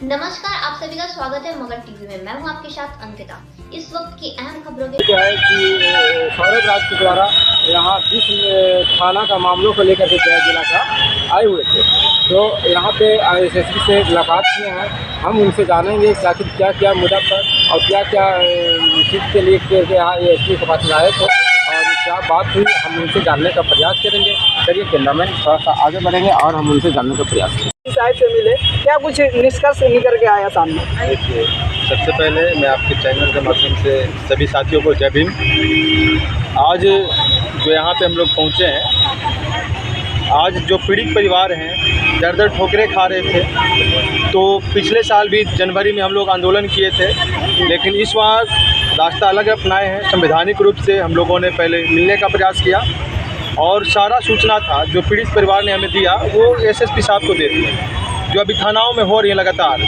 नमस्कार, आप सभी का स्वागत है मगध टीवी में। मैं हूं आपके साथ अंकिता। इस वक्त की अहम खबरों के क्या है कि सौरभ राज के द्वारा यहाँ जिस थाना का मामलों को लेकर के गया जिला का आए हुए थे, तो यहाँ पे एसएसपी से मुलाकात किए हैं। हम उनसे जानेंगे क्या क्या मुद्दा पर और क्या क्या चीज़ के लिए यहाँ एसपी के पास आए थे और क्या बात हुई, हम उनसे जानने का प्रयास करेंगे। चलिए कैमरामैन थोड़ा सा आगे बढ़ेंगे और हम उनसे जानने का प्रयास करेंगे। साहब से मिले, क्या कुछ निष्कर्ष निकल के आया सामने? देखिए, सबसे पहले मैं आपके चैनल के माध्यम से सभी साथियों को जय भीम। आज जो यहाँ पे हम लोग पहुँचे हैं, आज जो पीड़ित परिवार हैं दर ठोकरें खा रहे थे, तो पिछले साल भी जनवरी में हम लोग आंदोलन किए थे, लेकिन इस बार रास्ता अलग अपनाए हैं। संवैधानिक रूप से हम लोगों ने पहले मिलने का प्रयास किया और सारा सूचना था जो पीड़ित परिवार ने हमें दिया वो एसएसपी साहब को दे दिया, जो अभी थानाओं में हो रही है लगातार,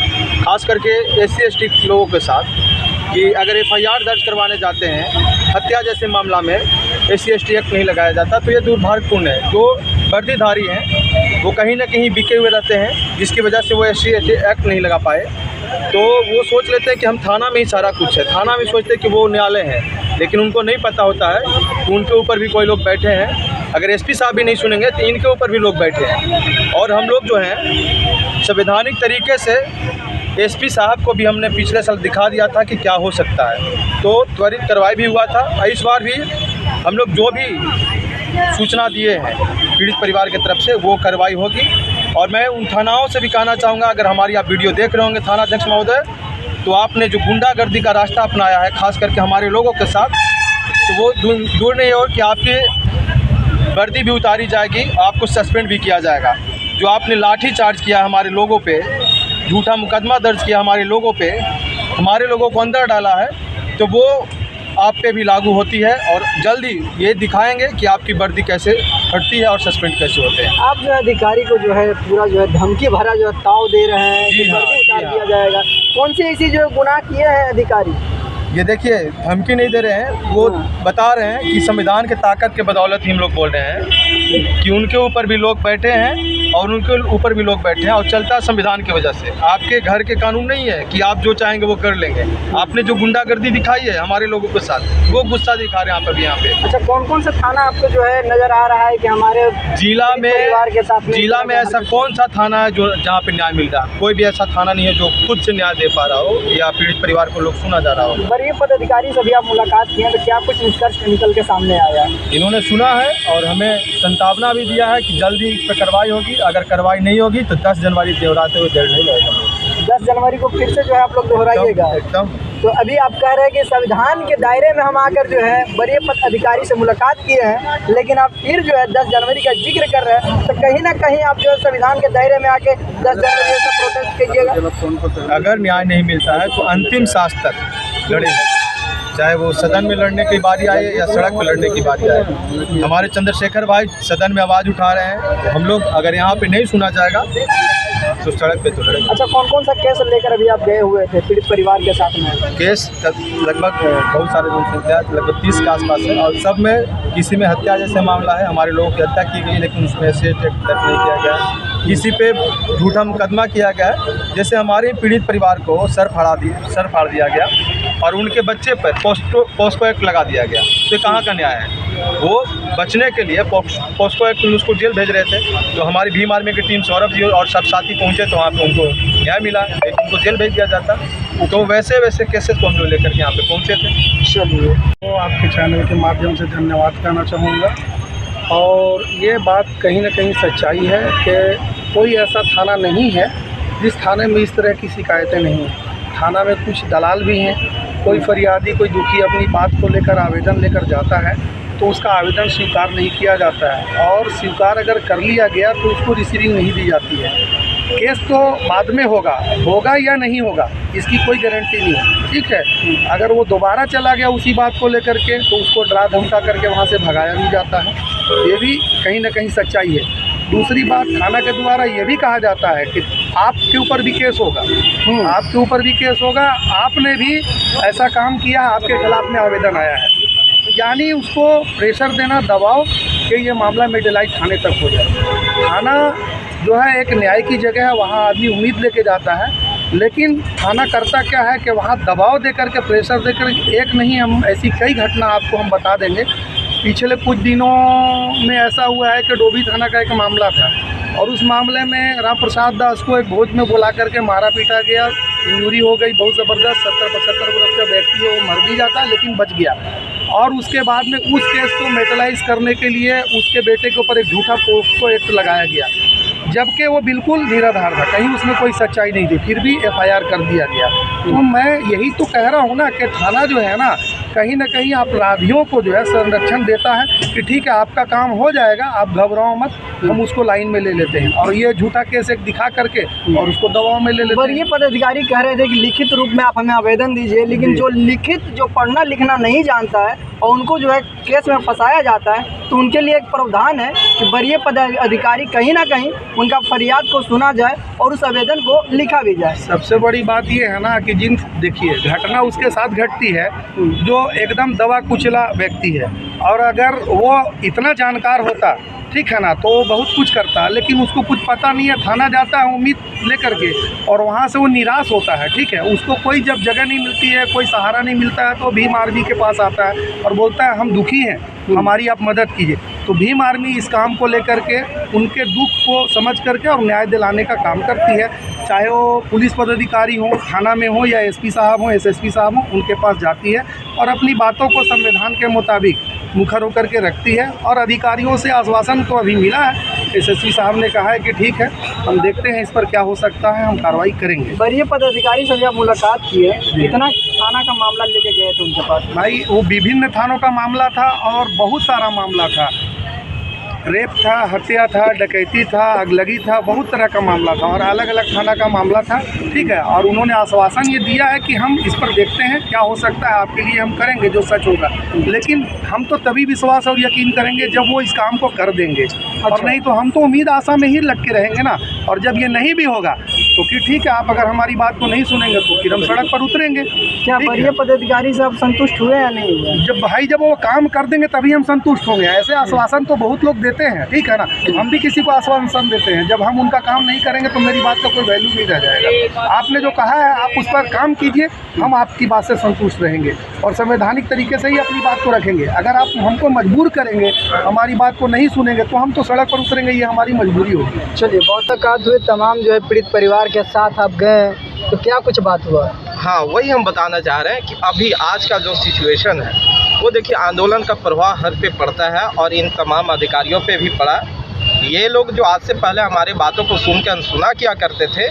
खास करके SC/ST लोगों के साथ, कि अगर FIR दर्ज करवाने जाते हैं हत्या जैसे मामला में SC/ST एक्ट नहीं लगाया जाता, तो ये दुर्भाग्यपूर्ण है। जो वर्दीधारी हैं वो कहीं ना कहीं बिके हुए रहते हैं, जिसकी वजह से वो SC/ST एक्ट नहीं लगा पाए, तो वो सोच लेते हैं कि हम थाना में ही सारा कुछ है, थाना में सोचते हैं कि वो न्यायालय है, लेकिन उनको नहीं पता होता है कि उनके ऊपर भी कोई लोग बैठे हैं। अगर SP साहब भी नहीं सुनेंगे तो इनके ऊपर भी लोग बैठे हैं। और हम लोग जो हैं संवैधानिक तरीके से SP साहब को भी हमने पिछले साल दिखा दिया था कि क्या हो सकता है, तो त्वरित कार्रवाई भी हुआ था। इस बार भी हम लोग जो भी सूचना दिए हैं पीड़ित परिवार की तरफ से वो कार्रवाई होगी। और मैं उन थानाओं से भी कहना चाहूँगा, अगर हमारी आप वीडियो देख रहे होंगे थाना अध्यक्ष महोदय, तो आपने जो गुंडागर्दी का रास्ता अपनाया है खास करके हमारे लोगों के साथ, तो वो दूर नहीं हो कि आपकी वर्दी भी उतारी जाएगी, आपको सस्पेंड भी किया जाएगा। जो आपने लाठी चार्ज किया हमारे लोगों पे, झूठा मुकदमा दर्ज किया हमारे लोगों पे, हमारे लोगों को अंदर डाला है, तो वो आप पे भी लागू होती है। और जल्दी ये दिखाएंगे कि आपकी वर्दी कैसे हटती है और सस्पेंड कैसे होते हैं। आप जो है अधिकारी को जो है पूरा जो है धमकी भरा जो है ताव दे रहे हैं कि वर्दी उतार दिया जाएगा। कौन सी ऐसी जो गुनाह किए हैं अधिकारी? ये देखिए, धमकी नहीं दे रहे हैं, वो बता रहे हैं कि संविधान के ताकत के बदौलत ही हम लोग बोल रहे हैं कि उनके ऊपर भी लोग बैठे हैं और उनके ऊपर भी लोग बैठे हैं और चलता संविधान की वजह से। आपके घर के कानून नहीं है कि आप जो चाहेंगे वो कर लेंगे। आपने जो गुंडागर्दी दिखाई है हमारे लोगों के साथ, वो गुस्सा दिखा रहे हैं आप अभी यहाँ पे। अच्छा, कौन कौन सा थाना आपको जो है नज़र आ रहा है कि हमारे जिला में परिवार के साथ जिला में ऐसा कौन सा थाना है जो जहाँ पे न्याय मिल रहा है? कोई भी ऐसा थाना नहीं है जो खुद से न्याय दे पा रहा हो या पीड़ित परिवार को लोग सुना जा रहा हो। वरीय पदाधिकारी से भी आप मुलाकात किए, तो क्या कुछ निष्कर्ष निकल के सामने आया? इन्होंने सुना है और हमें संतावना भी दिया है कि जल्दी इस पर कार्रवाई होगी। अगर कार्रवाई नहीं होगी तो 10 जनवरी दोहराते हुए देर नहीं लगेगा। 10 जनवरी को फिर से जो है आप लोग दोहराइएगा एकदम। तो अभी आप कह रहे हैं कि संविधान के दायरे में हम आकर जो है वरीय अधिकारी से मुलाकात किए हैं, लेकिन आप फिर जो है 10 जनवरी का जिक्र कर रहे हैं, तो कहीं ना कहीं आप जो है संविधान के दायरे में आके 10 जनवरी से प्रोटेस्ट कीजिएगा। अगर न्याय नहीं मिलता है तो अंतिम सांस तक लड़ेंगे, चाहे वो सदन में लड़ने की बारी आए या सड़क पर लड़ने की बारी आए। हमारे चंद्रशेखर भाई सदन में आवाज़ उठा रहे हैं, हम लोग अगर यहाँ पे नहीं सुना जाएगा तो सड़क पे तो लड़ेंगे। अच्छा, कौन कौन सा केस लेकर अभी आप गए हुए थे पीड़ित परिवार के साथ में? केस लगभग बहुत सारे जनसंख्या लगभग 30 के आसपास है और सब में किसी में हत्या जैसे मामला है। हमारे लोगों की हत्या की गई लेकिन उसमें SC/ST दर्ज नहीं किया गया। किसी पे झूठा मुकदमा किया गया है, जैसे हमारे पीड़ित परिवार को सर फाड़ दिया गया और उनके बच्चे पर पोस्को एक्ट लगा दिया गया। तो ये कहाँ का न्याय है? वो बचने के लिए पोस्को एक्ट में उसको जेल भेज रहे थे, तो हमारी भीम आर्मी की टीम सौरभ जी और सब साथी पहुँचे तो वहाँ पे उनको न्याय मिला, लेकिन उनको जेल भेज दिया जाता। तो वैसे केसेस को हम लोग लेकर के यहाँ पे पहुँचे थे। चलिए, तो आपके चैनल के माध्यम से धन्यवाद कहना चाहूँगा। और ये बात कहीं ना कहीं सच्चाई है कि कोई ऐसा थाना नहीं है जिस थाने में इस तरह की शिकायतें नहीं हैं। थाना में कुछ दलाल भी हैं, कोई फरियादी कोई दुखी अपनी बात को लेकर आवेदन लेकर जाता है तो उसका आवेदन स्वीकार नहीं किया जाता है, और स्वीकार अगर कर लिया गया तो उसको रिसीविंग नहीं दी जाती है। केस तो बाद में होगा या नहीं होगा इसकी कोई गारंटी नहीं है, ठीक है। अगर वो दोबारा चला गया उसी बात को लेकर के तो उसको डरा धमका करके वहाँ से भगाया भी जाता है। ये भी कहीं ना कहीं सच्चाई है। दूसरी बात, थाना के द्वारा ये भी कहा जाता है कि आपके ऊपर भी केस होगा, आपके ऊपर भी केस होगा, आपने भी ऐसा काम किया, आपके खिलाफ में आवेदन आया है, यानी उसको प्रेशर देना, दबाव कि ये मामला मेडलाइज थाने तक हो जाए। थाना जो है एक न्याय की जगह है, वहाँ आदमी उम्मीद लेके जाता है लेकिन थाना करता क्या है कि वहाँ दबाव देकर के, प्रेशर देकर, एक नहीं हम ऐसी कई घटना आपको हम बता देंगे। पिछले कुछ दिनों में ऐसा हुआ है कि डोभी थाना का एक मामला था और उस मामले में राम प्रसाद दास को एक भोज में बुला करके मारा पीटा गया, इंजरी हो गई बहुत ज़बरदस्त। 70-75 वर्ष का व्यक्ति है, वो मर भी जाता लेकिन बच गया। और उसके बाद में उस केस को मेटलाइज करने के लिए उसके बेटे के ऊपर एक झूठा पोक्सो एक्ट लगाया गया, जबकि वो बिल्कुल निराधार था, कहीं उसमें कोई सच्चाई नहीं थी, फिर भी FIR कर दिया गया। तो मैं यही तो कह रहा हूँ ना कि थाना जो है ना कहीं अपराधियों को जो है संरक्षण देता है कि ठीक है आपका काम हो जाएगा, आप घबराओ मत, हम उसको लाइन में ले लेते हैं। और ये झूठा केस एक दिखा करके और उसको दबाव में ले लेते हैं। पर ये पदाधिकारी कह रहे थे कि लिखित रूप में आप हमें आवेदन दीजिए, लेकिन जो लिखित, जो पढ़ना लिखना नहीं जानता है और उनको जो है केस में फंसाया जाता है, तो उनके लिए एक प्रावधान है कि वरीय पदाधिकारी कहीं ना कहीं उनका फरियाद को सुना जाए और उस आवेदन को लिखा भी जाए। सबसे बड़ी बात ये है ना कि देखिए घटना उसके साथ घटती है जो एकदम दवा कुचला व्यक्ति है, और अगर वो इतना जानकार होता, ठीक है ना, तो वो बहुत कुछ करता, लेकिन उसको कुछ पता नहीं है। थाना जाता है उम्मीद लेकर के और वहाँ से वो निराश होता है, ठीक है। उसको कोई जब जगह नहीं मिलती है, कोई सहारा नहीं मिलता है, तो भीम आर्मी के पास आता है और बोलता है हम दुखी हैं, हमारी आप मदद कीजिए। तो भीम आर्मी इस काम को लेकर के उनके दुख को समझ करके और न्याय दिलाने का काम करती है, चाहे वो पुलिस पदाधिकारी हो, थाना में हो, या SP साहब हो, SSP साहब हो, उनके पास जाती है और अपनी बातों को संविधान के मुताबिक मुखर होकर के रखती है। और अधिकारियों से आश्वासन तो अभी मिला है, SSP साहब ने कहा है कि ठीक है, हम देखते हैं इस पर क्या हो सकता है, हम कार्रवाई करेंगे। वरीय पदाधिकारी से जब मुलाकात की है, कितना थाना का मामला लेके गए थे उनके पास? भाई वो विभिन्न थानों का मामला था और बहुत सारा मामला था, रेप था, हत्या था, डकैती था, अगलगी था, बहुत तरह का मामला था और अलग अलग थाना का मामला था, ठीक है। और उन्होंने आश्वासन ये दिया है कि हम इस पर देखते हैं क्या हो सकता है, आपके लिए हम करेंगे जो सच होगा। लेकिन हम तो तभी विश्वास और यकीन करेंगे जब वो इस काम को कर देंगे, और नहीं तो हम तो उम्मीद आशा में ही लग के रहेंगे ना। और जब ये नहीं भी होगा तो फिर ठीक है, आप अगर हमारी बात को नहीं सुनेंगे तो फिर हम सड़क पर उतरेंगे। क्या वरीय पदाधिकारी से आप संतुष्ट हुए या नहीं हुए? जब वो काम कर देंगे तभी हम संतुष्ट होंगे। ऐसे आश्वासन तो बहुत लोग देते हैं, ठीक है ना, हम भी किसी को आश्वासन देते हैं, जब हम उनका काम नहीं करेंगे तो मेरी बात का कोई वैल्यू नहीं रह जाएगा। आपने जो कहा है आप उस पर काम कीजिए, हम आपकी बात से संतुष्ट रहेंगे और संवैधानिक तरीके से ही अपनी बात को रखेंगे। अगर आप हमको मजबूर करेंगे, हमारी बात को नहीं सुनेंगे, तो हम तो सड़क पर उतरेंगे, ये हमारी मजबूरी होगी। चलिए, मुलाकात हुई, तमाम जो है पीड़ित परिवार के साथ आप गए, तो क्या कुछ बात हुआ? हाँ, वही हम बताना चाह रहे हैं कि अभी आज का जो सिचुएशन है वो देखिए, आंदोलन का प्रभाव हर पे पड़ता है और इन तमाम अधिकारियों पे भी पड़ा। ये लोग जो आज से पहले हमारे बातों को सुन के अनसुना किया करते थे,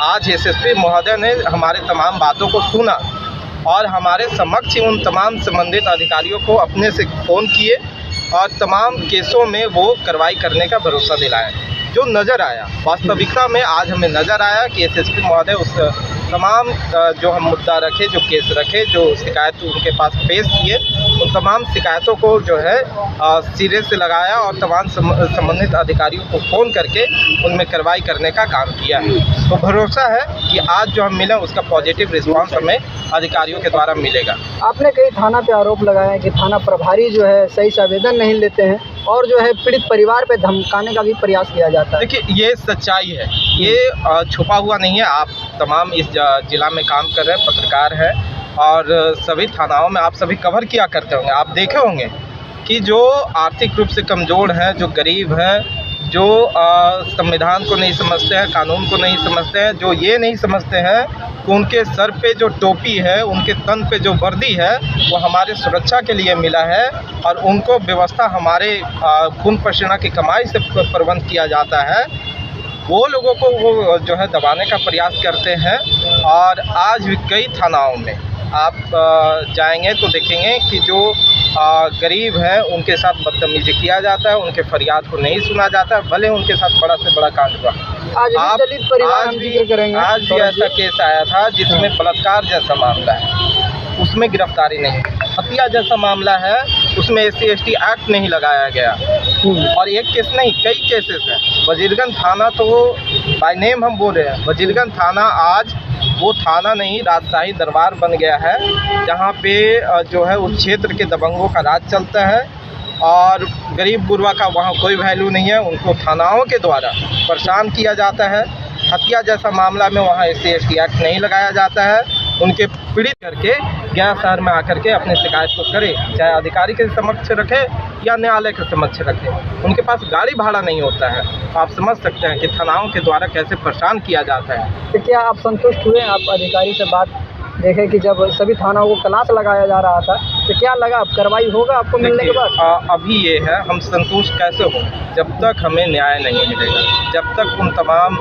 आज SSP महोदय ने हमारे तमाम बातों को सुना और हमारे समक्ष उन तमाम संबंधित अधिकारियों को अपने से फ़ोन किए और तमाम केसों में वो कार्रवाई करने का भरोसा दिलाया। जो नज़र आया वास्तविकता में, आज हमें नज़र आया कि SSP महोदय उस तमाम जो हम मुद्दा रखे, जो केस रखे, जो शिकायत उनके पास पेश किए, उन तमाम शिकायतों को जो है सिरे से लगाया और तमाम संबंधित अधिकारियों को फ़ोन करके उनमें कार्रवाई करने का काम किया है। तो भरोसा है कि आज जो हम मिले उसका पॉजिटिव रिस्पांस हमें अधिकारियों के द्वारा मिलेगा। आपने कई थाना पे आरोप लगाया कि थाना प्रभारी जो है सही से आवेदन नहीं लेते हैं और जो है पीड़ित परिवार पे धमकाने का भी प्रयास किया जाता है। देखिए, ये सच्चाई है, ये छुपा हुआ नहीं है। आप तमाम इस जिला में काम कर रहे हैं, पत्रकार हैं और सभी थानाओं में आप सभी कवर किया करते होंगे। आप देखे होंगे कि जो आर्थिक रूप से कमज़ोर हैं, जो गरीब हैं, जो संविधान को नहीं समझते हैं, कानून को नहीं समझते हैं, जो ये नहीं समझते हैं कि उनके सर पे जो टोपी है, उनके तन पे जो वर्दी है, वो हमारे सुरक्षा के लिए मिला है और उनको व्यवस्था हमारे खून पसीना की कमाई से प्रबंध किया जाता है, वो लोगों को वो जो है दबाने का प्रयास करते हैं। और आज भी कई थानाओं में आप जाएंगे तो देखेंगे कि जो गरीब हैं उनके साथ बदतमीजी किया जाता है, उनके फरियाद को नहीं सुना जाता है, भले उनके साथ बड़ा से बड़ा कांड हुआ। आज भी ऐसा केस आया था जिसमें बलात्कार जैसा मामला है, उसमें गिरफ्तारी नहीं, हत्या जैसा मामला है, उसमें SC/ST एक्ट नहीं लगाया गया। और एक केस नहीं, कई केसेस हैं। वजीरगंज थाना तो बाय नेम हम बोल रहे हैं, वजीरगंज थाना आज वो थाना नहीं, राजशाही दरबार बन गया है, जहाँ पे जो है उस क्षेत्र के दबंगों का राज चलता है और गरीब गुरबा का वहाँ कोई वैल्यू नहीं है। उनको थानाओं के द्वारा परेशान किया जाता है, हत्या जैसा मामला में वहाँ SC/ST एक्ट नहीं लगाया जाता है। उनके पीड़ित करके गया शहर में आकर के अपनी शिकायत को करे, चाहे अधिकारी के समक्ष रखे या न्यायालय के समक्ष रखे। उनके पास गाड़ी भाड़ा नहीं होता है। आप समझ सकते हैं कि थानाओं के द्वारा कैसे परेशान किया जाता है। तो क्या आप संतुष्ट हुए? आप अधिकारी से बात देखें कि जब सभी थानाओं को क्लास लगाया जा रहा था तो क्या लगा, अब कार्रवाई होगा आपको मिलने के बाद? अभी ये है, हम संतुष्ट कैसे हों जब तक हमें न्याय नहीं मिलेगा, जब तक उन तमाम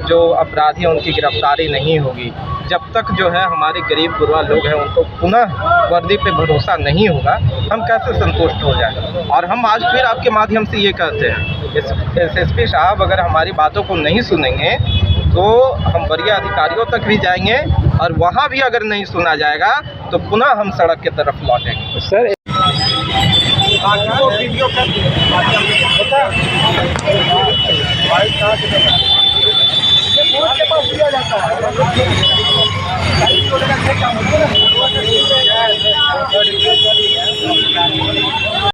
जो अपराधी हैं उनकी गिरफ्तारी नहीं होगी, जब तक जो है हमारे गरीब गुरबा लोग हैं उनको पुनः वर्दी पे भरोसा नहीं होगा, हम कैसे संतुष्ट हो जाए। और हम आज फिर आपके माध्यम से ये कहते हैं, SSP साहब अगर हमारी बातों को नहीं सुनेंगे तो हम वरीय अधिकारियों तक भी जाएंगे और वहाँ भी अगर नहीं सुना जाएगा तो पुनः हम सड़क की तरफ लौटेंगे। Sir video